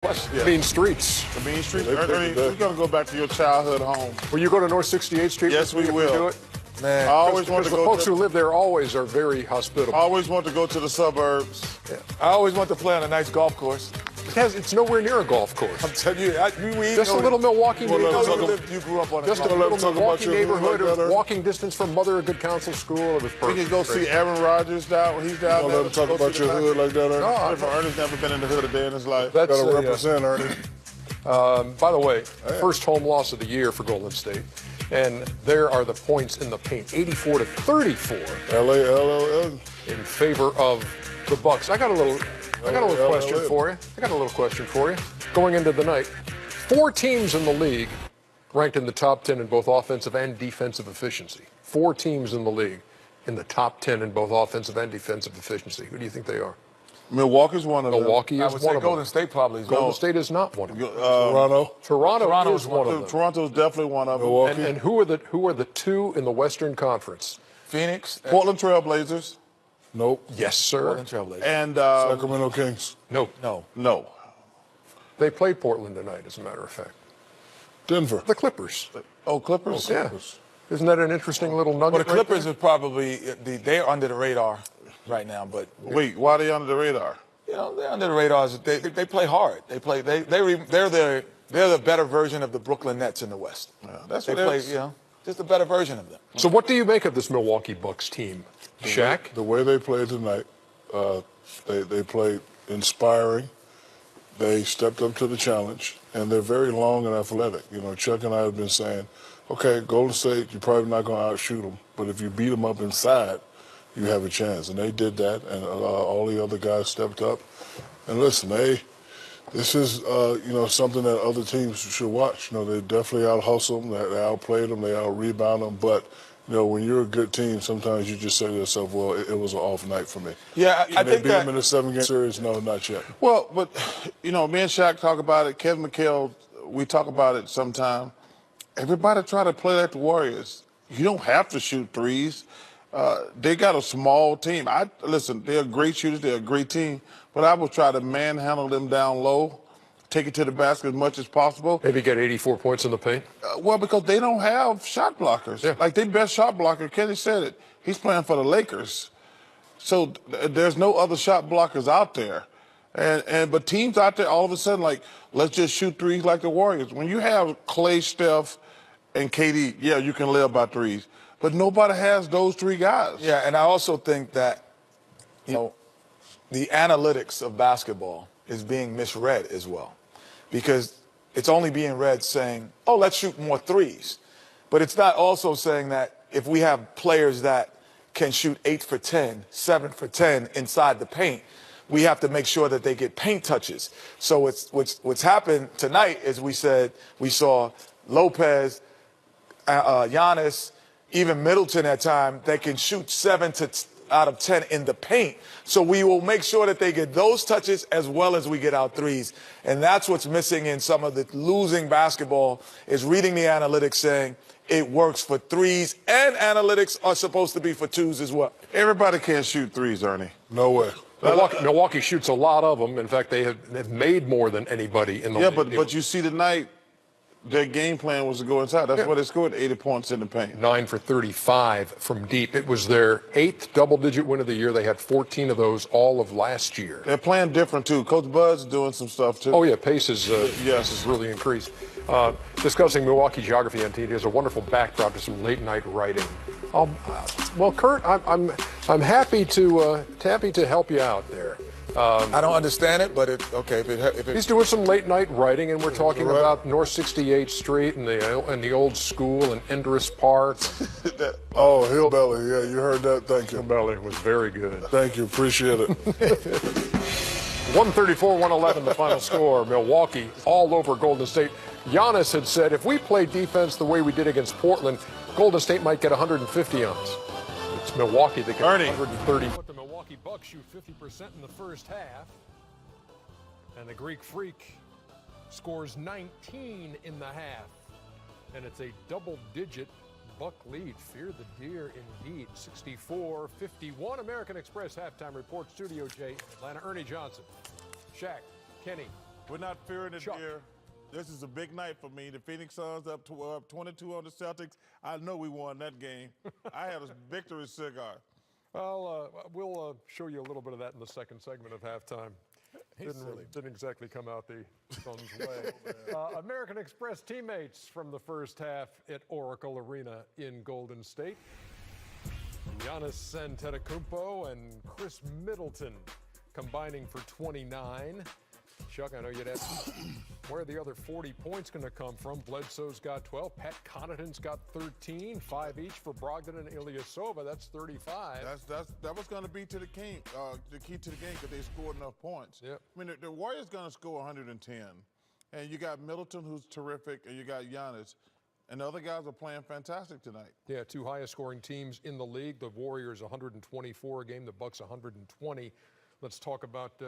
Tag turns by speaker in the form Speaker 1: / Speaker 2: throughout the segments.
Speaker 1: Yeah.
Speaker 2: Mean streets.
Speaker 1: The mean streets. Ernie, we're going to go back to your childhood home.
Speaker 2: Will you go to North 68th Street?
Speaker 1: Yes, we
Speaker 2: if
Speaker 1: will.
Speaker 2: Do it?
Speaker 1: Man, I always want to
Speaker 2: the
Speaker 1: go
Speaker 2: folks
Speaker 1: to,
Speaker 2: who live there always are very hospitable.
Speaker 1: I always want to go to the suburbs.
Speaker 3: Yeah. I always want to play on a nice golf course.
Speaker 2: It's nowhere near a golf course.
Speaker 3: I'm telling you,
Speaker 2: just a little Milwaukee neighborhood.
Speaker 3: You grew up on
Speaker 2: just a little Milwaukee neighborhood of walking distance from Mother of Good Counsel School. It was perfect.
Speaker 1: We can go see Aaron Rodgers down when he's down there.
Speaker 4: Let him talk about your hood like that, Ernie.
Speaker 1: No, Ernie's never been in the hood a day in his life.
Speaker 4: Got to represent, Ernie.
Speaker 2: By the way, first home loss of the year for Golden State. And there are the points in the paint, 84-34.
Speaker 4: LA.
Speaker 2: In favor of the Bucks. I got a little question for you. Going into the night, 4 teams in the league ranked in the top 10 in both offensive and defensive efficiency. 4 teams in the league in the top 10 in both offensive and defensive efficiency. Who do you think they are?
Speaker 1: Milwaukee's one of them.
Speaker 2: Milwaukee is one of them.
Speaker 3: Golden State probably is.
Speaker 2: Golden State is not one of them.
Speaker 4: Toronto
Speaker 2: is one of them.
Speaker 1: Toronto's definitely one of them.
Speaker 4: Milwaukee.
Speaker 2: And who are the 2 in the Western Conference?
Speaker 3: Phoenix.
Speaker 1: Portland Trailblazers.
Speaker 4: Nope.
Speaker 2: Yes, sir.
Speaker 3: Portland Trailblazers.
Speaker 1: And
Speaker 4: Sacramento Kings.
Speaker 2: No. They played Portland tonight, as a matter of fact.
Speaker 4: Denver.
Speaker 2: The Clippers.
Speaker 1: Oh, Clippers?
Speaker 2: Yeah. Isn't that an interesting little nugget?
Speaker 3: Well, the Clippers are probably they're under the radar right now. But
Speaker 1: wait, why are they under the radar?
Speaker 3: You know, they're under the radar. They play hard. They're the better version of the Brooklyn Nets in the West.
Speaker 1: Yeah, that's
Speaker 3: they
Speaker 1: what
Speaker 3: play. You know, just a better version of them.
Speaker 2: So what do you make of this Milwaukee Bucks team, Shaq?
Speaker 4: The way they played tonight, they played inspiring. They stepped up to the challenge, and they're very long and athletic. You know, Chuck and I have been saying, okay, Golden State, you're probably not going to outshoot them, but if you beat them up inside, you have a chance. And they did that, and all the other guys stepped up. And listen, this is something that other teams should watch. You know, they definitely out-hustle them, they outplayed them, they out-rebound them. But, you know, when you're a good team, sometimes you just say to yourself, well, it was an off night for me.
Speaker 3: Yeah, I
Speaker 4: they
Speaker 3: think
Speaker 4: beat them in a 7-game series? No, not yet.
Speaker 1: Well, but, you know, me and Shaq talk about it. Kevin McHale, we talk about it sometime. Everybody try to play like the Warriors. You don't have to shoot threes. They got a small team. Listen, they're great shooters. They're a great team. But I would try to manhandle them down low, take it to the basket as much as possible.
Speaker 2: Maybe get 84 points in the paint?
Speaker 1: Well, because they don't have shot blockers.
Speaker 2: Yeah.
Speaker 1: Like, their best shot blocker, Kenny said it, he's playing for the Lakers. So there's no other shot blockers out there. But teams out there, all of a sudden, like, let's just shoot threes like the Warriors. When you have Clay, Steph, and KD, yeah, you can live by threes. But nobody has those 3 guys.
Speaker 3: Yeah, and I also think that, you know, the analytics of basketball is being misread as well, because it's only being read saying, oh, let's shoot more threes. But it's not also saying that if we have players that can shoot 8 for 10, 7 for 10 inside the paint, we have to make sure that they get paint touches. So what's happened tonight is we saw Lopez, Giannis, even Middleton at time, they can shoot 7 out of 10 in the paint. So we will make sure that they get those touches as well as we get our threes. And that's what's missing in some of the losing basketball, is reading the analytics saying it works for threes, and analytics are supposed to be for 2s as well.
Speaker 1: Everybody can't shoot threes, Ernie.
Speaker 4: No way.
Speaker 2: Milwaukee shoots a lot of them. In fact, they have made more than anybody in the league.
Speaker 1: Yeah, but you see tonight, their game plan was to go inside. That's why they scored 80 points in the paint.
Speaker 2: 9 for 35 from deep. It was their 8th double-digit win of the year. They had 14 of those all of last year.
Speaker 1: They're playing different, too. Coach Bud's doing some stuff, too.
Speaker 2: Oh, yeah, pace has really increased. Discussing Milwaukee geography on TV, there's a wonderful backdrop to some late-night writing. Well, Kurt, I'm happy to help you out there.
Speaker 3: I don't understand it, but okay.
Speaker 2: He's doing some late night writing, and we're talking about North 68th Street and the old school and Endress Park.
Speaker 4: Oh, Hillbilly, yeah, you heard that. Thank you.
Speaker 2: Hillbilly was very good.
Speaker 4: Thank you, appreciate it.
Speaker 2: 134-111 the final score. Milwaukee all over Golden State. Giannis had said, if we play defense the way we did against Portland, Golden State might get 150 on us. It's Milwaukee that gets 130. But the Milwaukee Bucks shoot 50% in the first half. And the Greek Freak scores 19 in the half. And it's a double-digit Buck lead. Fear the deer indeed. 64-51. American Express halftime report. Studio J. Atlanta. Ernie Johnson, Shaq, Kenny,
Speaker 1: We're not fearing it
Speaker 2: Chuck.
Speaker 1: here. This is a big night for me. The Phoenix Suns up 22 on the Celtics. I know we won that game. I had a victory cigar.
Speaker 2: Well, we'll show you a little bit of that in the second segment of halftime. Didn't exactly come out the Suns' way. American Express teammates from the first half at Oracle Arena in Golden State. Giannis Antetokounmpo and Chris Middleton combining for 29. Chuck, I know you'd ask where are the other 40 points going to come from. Bledsoe's got 12. Pat Connaughton's got 13. 5 each for Brogdon and Ilyasova. That's 35.
Speaker 1: That was going to be to the key to the game because they scored enough points.
Speaker 2: Yep.
Speaker 1: I mean, the Warriors going to score 110, and you got Middleton who's terrific, and you got Giannis, and the other guys are playing fantastic tonight.
Speaker 2: Yeah, two highest scoring teams in the league. The Warriors 124 a game. The Bucks 120. Let's talk about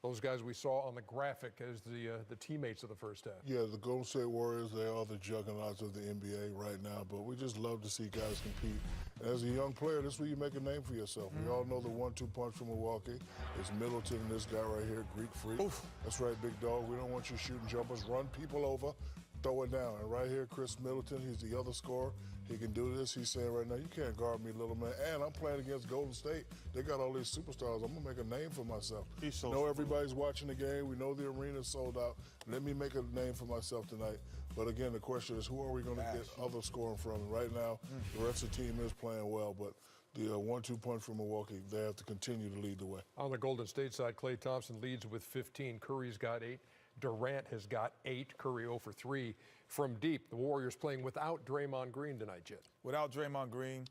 Speaker 2: those guys we saw on the graphic as the teammates of the first half.
Speaker 4: Yeah, the Golden State Warriors, they are the juggernauts of the NBA right now, but we just love to see guys compete. And as a young player, this is where you make a name for yourself. We all know the 1-2 punch from Milwaukee. It's Middleton and this guy right here, Greek Freak.
Speaker 1: Oof.
Speaker 4: That's right, big dog. We don't want you shooting jumpers. Run people over, throw it down. And right here, Chris Middleton, he's the other scorer. He can do this. He's saying right now, you can't guard me, little man. And I'm playing against Golden State. They got all these superstars. I'm going to make a name for myself.
Speaker 1: He's so
Speaker 4: know everybody's watching the game. We know the arena's sold out. Let me make a name for myself tonight. But again, the question is, who are we going to get other scoring from? And right now, the rest of the team is playing well, but the 1-2 punch from Milwaukee, they have to continue to lead the way.
Speaker 2: On the Golden State side, Klay Thompson leads with 15. Curry's got 8. Durant has got 8. Curry 0 for 3 from deep. The Warriors playing without Draymond Green tonight, Jet.
Speaker 3: Without Draymond Green,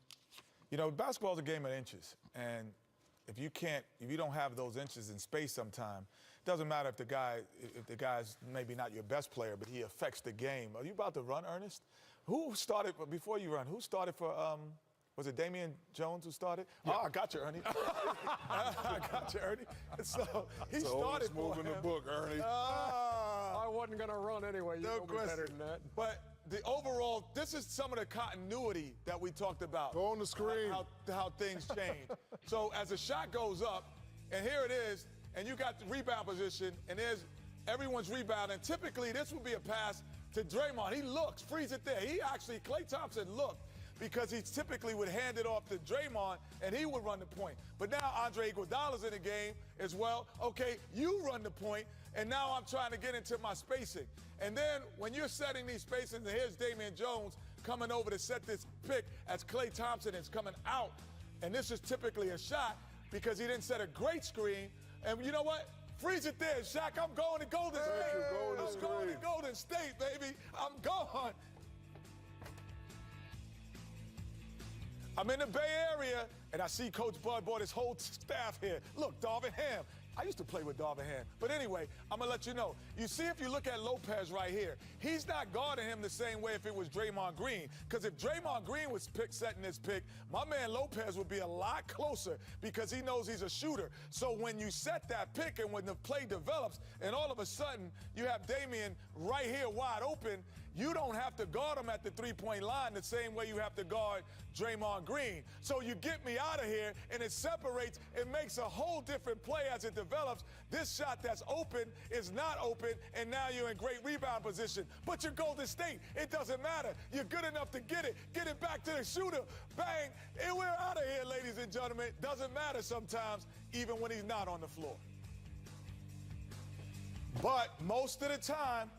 Speaker 3: you know, basketball's a game of inches. And if you don't have those inches in space sometime, it doesn't matter if the guy's maybe not your best player, but he affects the game. Are you about to run, Ernest? Who started, before you run, who started for, was it Damian Jones who started? Yeah. Oh, I got you, Ernie. I got you, Ernie. So he started for
Speaker 4: move in the book, Ernie.
Speaker 2: I wasn't going to run anyway. You know me better than that.
Speaker 3: But the overall, this is some of the continuity that we talked about.
Speaker 4: Go on the screen.
Speaker 3: How things change. So as the shot goes up, and here it is, and you got the rebound position, and there's everyone's rebounding. Typically, this would be a pass to Draymond. He looks, frees it there. Klay Thompson looked, because he typically would hand it off to Draymond, and he would run the point. But now Andre Iguodala's in the game as well. Okay, you run the point, and now I'm trying to get into my spacing. And then when you're setting these spacings, and here's Damian Jones coming over to set this pick as Klay Thompson is coming out. And this is typically a shot because he didn't set a great screen. And you know what? Freeze it there, Shaq. I'm going to Golden State. I'm going to Golden State, baby. I'm going. I'm in the Bay Area, and I see Coach Bud brought his whole staff here. Look, Darvin Ham. I used to play with Darvin Ham. But anyway, I'm going to let you know. You see, if you look at Lopez right here, he's not guarding him the same way if it was Draymond Green. Because if Draymond Green was setting this pick, my man Lopez would be a lot closer because he knows he's a shooter. So when you set that pick and when the play develops, and all of a sudden you have Damian right here wide open, you don't have to guard him at the three-point line the same way you have to guard Draymond Green. So you get me out of here, and it separates. It makes a whole different play as it develops. This shot that's open is not open, and now you're in great rebound position. But you're Golden State. It doesn't matter. You're good enough to get it back to the shooter. Bang, and we're out of here, ladies and gentlemen. Doesn't matter sometimes, even when he's not on the floor. But most of the time,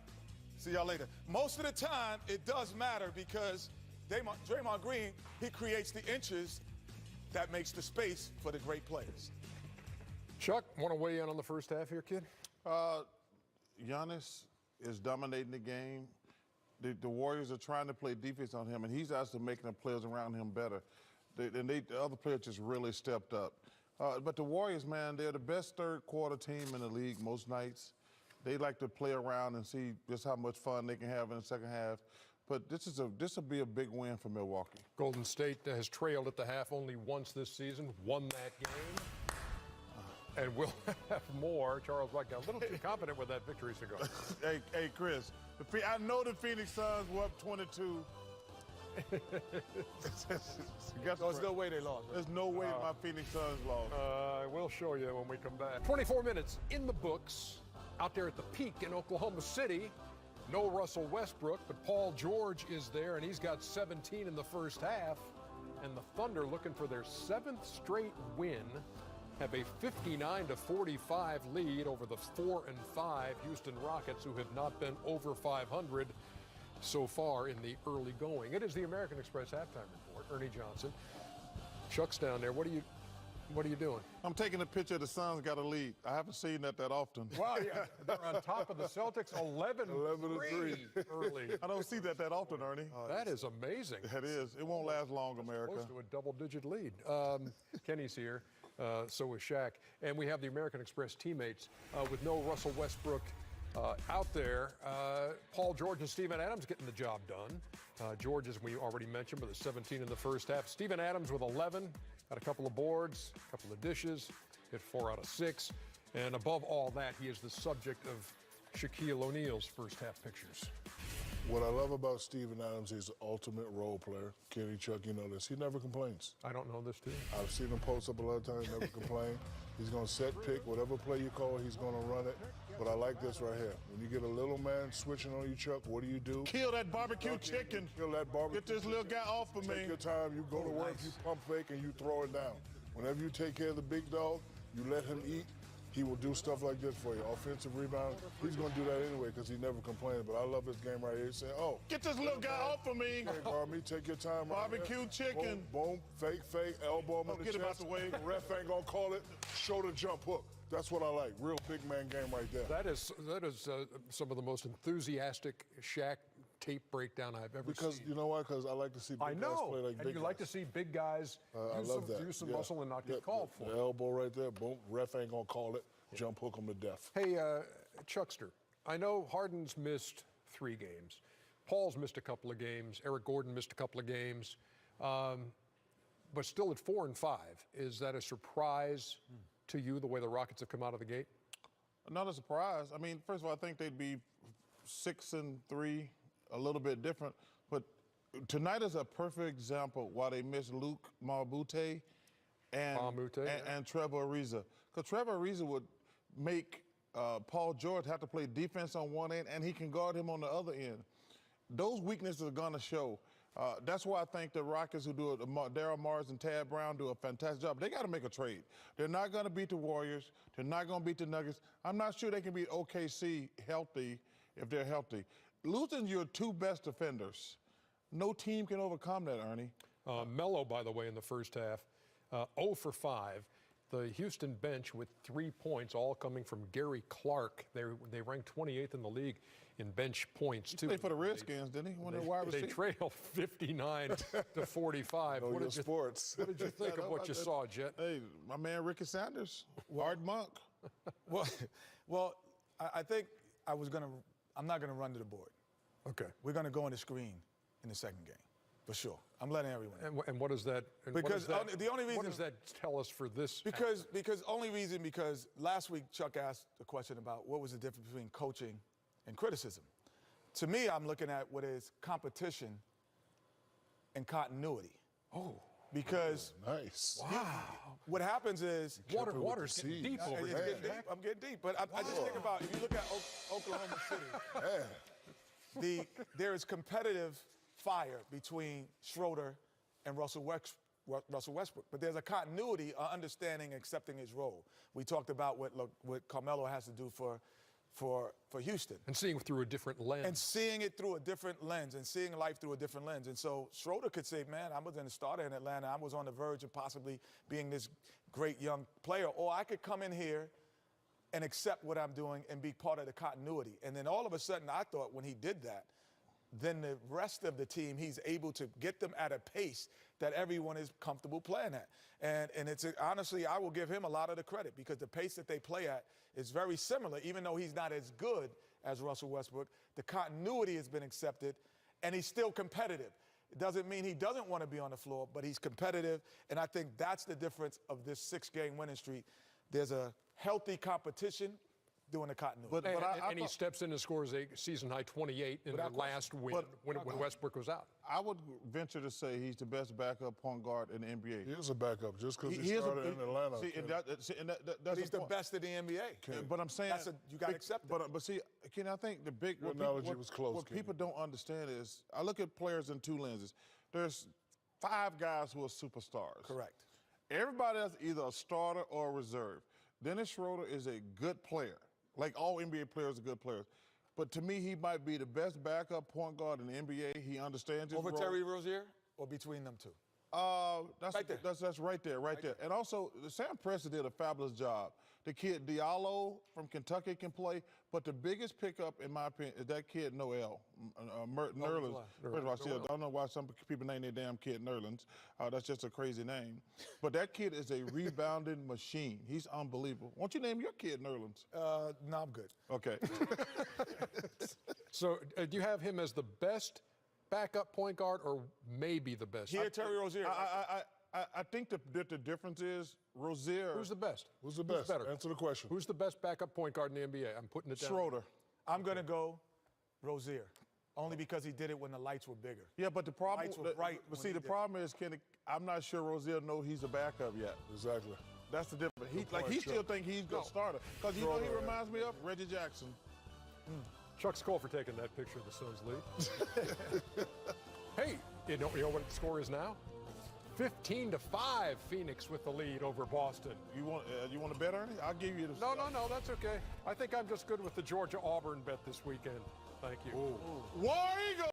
Speaker 3: see y'all later. Most of the time, it does matter because Draymond Green, he creates the inches that makes the space for the great players.
Speaker 2: Chuck, want to weigh in on the first half here, kid?
Speaker 1: Giannis is dominating the game. The Warriors are trying to play defense on him, and he's actually making the players around him better. The other players just really stepped up. But the Warriors, man, they're the best third-quarter team in the league most nights. They like to play around and see just how much fun they can have in the second half. But this will be a big win for Milwaukee.
Speaker 2: Golden State has trailed at the half only once this season, won that game. And we'll have more. Charles White got a little too confident with that victory cigar.
Speaker 1: Hey, Chris, I know the Phoenix Suns were up 22.
Speaker 3: There's no way they lost.
Speaker 1: There's no way my Phoenix Suns lost.
Speaker 2: We'll show you when we come back. 24 minutes in the books. out there at the peak in Oklahoma City. No Russell Westbrook, but Paul George is there, and he's got 17 in the first half. And the Thunder, looking for their 7th straight win, have a 59-45 lead over the 4-5 Houston Rockets, who have not been over 500 so far in the early going. It is the American Express halftime report. Ernie Johnson. Chuck's down there. What are you doing?
Speaker 1: I'm taking a picture of the Suns got a lead. I haven't seen that often.
Speaker 2: Wow, yeah. They're on top of the Celtics, 11-3 early.
Speaker 1: I don't see that often, Ernie.
Speaker 2: That is amazing.
Speaker 1: That is. It won't last long, America.
Speaker 2: Close to a double-digit lead. Kenny's here. So is Shaq. And we have the American Express teammates with no Russell Westbrook out there. Paul George and Steven Adams getting the job done. George, as we already mentioned, with a 17 in the first half. Steven Adams with 11. Got a couple of boards, a couple of dishes, hit 4 out of 6. And above all that, he is the subject of Shaquille O'Neal's first half pictures.
Speaker 4: What I love about Steven Adams, he's an ultimate role player. Kenny, Chuck, you know this. He never complains.
Speaker 2: I don't know this, too.
Speaker 4: I've seen him post up a lot of times, never complain. He's going to set pick, whatever play you call, he's going to run it. But I like this right here. When you get a little man switching on you, Chuck, what do?
Speaker 1: Kill that barbecue chicken.
Speaker 4: Kill that barbecue
Speaker 1: Get this little guy off of me.
Speaker 4: Take your time, you go to work, you pump fake, and you throw it down. Whenever you take care of the big dog, you let him eat, he will do stuff like this for you. Offensive rebound, he's going to do that anyway because he never complained. But I love this game right here. He's saying, oh.
Speaker 1: Get this little guy off of me.
Speaker 4: Hey, Barmy, take your time.
Speaker 1: Barbecue
Speaker 4: right
Speaker 1: chicken.
Speaker 4: Boom, boom, fake, elbow him in the
Speaker 1: get
Speaker 4: chest.
Speaker 1: him out the way.
Speaker 4: The ref ain't going to call it. Shoulder jump hook. That's what I like. Real big man game right there.
Speaker 2: That is some of the most enthusiastic Shaq tape breakdown I've ever seen.
Speaker 4: Because you know why? Because I like to see big guys play like big guys.
Speaker 2: And you like to see big guys use some muscle and not get called for.
Speaker 4: The elbow right there, boom. Ref ain't going to call it. Jump hook him to death.
Speaker 2: Hey, Chuckster, I know Harden's missed 3 games. Paul's missed a couple of games. Eric Gordon missed a couple of games. But still at 4-5, is that a surprise to you, the way the Rockets have come out of the gate?
Speaker 1: Not a surprise. I mean, first of all, I think they'd be 6-3, a little bit different. But tonight is a perfect example why they missed Luke Mabute and Trevor Ariza. Because Trevor Ariza would make Paul George have to play defense on one end, and he can guard him on the other end. Those weaknesses are going to show. That's why I think the Rockets, who do it, Daryl Morris and Tad Brown, do a fantastic job. They got to make a trade. They're not going to beat the Warriors. They're not going to beat the Nuggets. I'm not sure they can beat OKC healthy if they're healthy. Losing your 2 best defenders, no team can overcome that, Ernie.
Speaker 2: Melo, by the way, in the first half, 0 for 5. The Houston bench with 3 points, all coming from Gary Clark. They ranked 28th in the league in bench points, too.
Speaker 1: He played for the Redskins, didn't he?
Speaker 2: They trailed 59-45.
Speaker 4: What did
Speaker 2: you think of what you saw, Jet?
Speaker 1: Hey, my man Ricky Sanders, Art Monk.
Speaker 3: Well, I think I'm not going to run to the board.
Speaker 2: Okay.
Speaker 3: We're going to go on the screen in the second game. For sure. I'm letting everyone know.
Speaker 2: And what does that?
Speaker 3: The only reason.
Speaker 2: What does that tell us for this?
Speaker 3: Because last week Chuck asked a question about what was the difference between coaching and criticism. To me, I'm looking at what is competition and continuity.
Speaker 2: Oh.
Speaker 3: Because
Speaker 4: nice.
Speaker 2: Wow.
Speaker 3: What happens is
Speaker 2: water's getting deep over here.
Speaker 3: I'm getting deep. But I just think about, if you look at Oklahoma City, there is competitive fire between Schroeder and Russell Westbrook. But there's a continuity, understanding, accepting his role. We talked about what Carmelo has to do for Houston.
Speaker 2: And seeing through a different lens.
Speaker 3: And seeing it through a different lens and seeing life through a different lens. And so Schroeder could say, man, I was in the starter in Atlanta. I was on the verge of possibly being this great young player. Or I could come in here and accept what I'm doing and be part of the continuity. And then all of a sudden, I thought when he did that, then the rest of the team, he's able to get them at a pace that everyone is comfortable playing at. And it's honestly, I will give him a lot of the credit because the pace that they play at is very similar, even though he's not as good as Russell Westbrook. The continuity has been accepted, and he's still competitive. It doesn't mean he doesn't want to be on the floor, but he's competitive, and I think that's the difference of this 6-game winning streak. There's a healthy competition doing the continuity.
Speaker 1: But
Speaker 2: And he steps in and scores a season-high 28 in their last win when Westbrook was out.
Speaker 1: I would venture to say he's the best backup point guard in the NBA.
Speaker 4: He is a backup just because he started in Atlanta.
Speaker 1: That's
Speaker 3: he's the best in the NBA.
Speaker 1: But I'm saying
Speaker 3: you got to accept that.
Speaker 1: But see, Ken, I think the big
Speaker 4: Your analogy was close.
Speaker 1: What people don't understand is I look at players in two lenses. There's 5 guys who are superstars.
Speaker 3: Correct.
Speaker 1: Everybody else either a starter or a reserve. Dennis Schroeder is a good player. Like all NBA players are good players. But to me, he might be the best backup point guard in the NBA. He understands his
Speaker 3: Over
Speaker 1: role.
Speaker 3: Terry Rozier or between them two?
Speaker 1: That's
Speaker 3: right there.
Speaker 1: That's right there, right there. And also, Sam Presti did a fabulous job. The kid Diallo from Kentucky can play, but the biggest pickup, in my opinion, is that kid Noel Nerlens. First of all, I don't know why some people name their damn kid Nerlens. That's just a crazy name. But that kid is a rebounding machine. He's unbelievable. Why don't you name your kid Nerlens?
Speaker 3: No, I'm good.
Speaker 1: Okay.
Speaker 2: So do you have him as the best backup point guard or maybe the best?
Speaker 3: Here, Terry Rozier.
Speaker 1: I think the difference is Rozier.
Speaker 2: Who's the best?
Speaker 4: Who's the best?
Speaker 2: Better?
Speaker 4: Answer the question.
Speaker 2: Who's the best backup point guard in the NBA? I'm putting it down.
Speaker 1: Schroeder.
Speaker 3: I'm going to go Rozier, only because he did it when the lights were bigger.
Speaker 1: Yeah, but the problem,
Speaker 3: Lights were bright
Speaker 1: but see, the problem is, Kenny, I'm not sure Rozier knows he's a backup yet.
Speaker 4: Exactly.
Speaker 1: That's the difference. He
Speaker 4: point,
Speaker 1: still think he's a starter because you know he reminds me of Reggie Jackson.
Speaker 2: Chuck Skull for taking that picture of the Suns lead. Hey, you know what the score is now? 15-5, Phoenix with the lead over Boston.
Speaker 1: You want to bet, Ernie? I'll give you the.
Speaker 2: No, that's okay. I think I'm just good with the Georgia-Auburn bet this weekend. Thank you.
Speaker 1: War Eagle.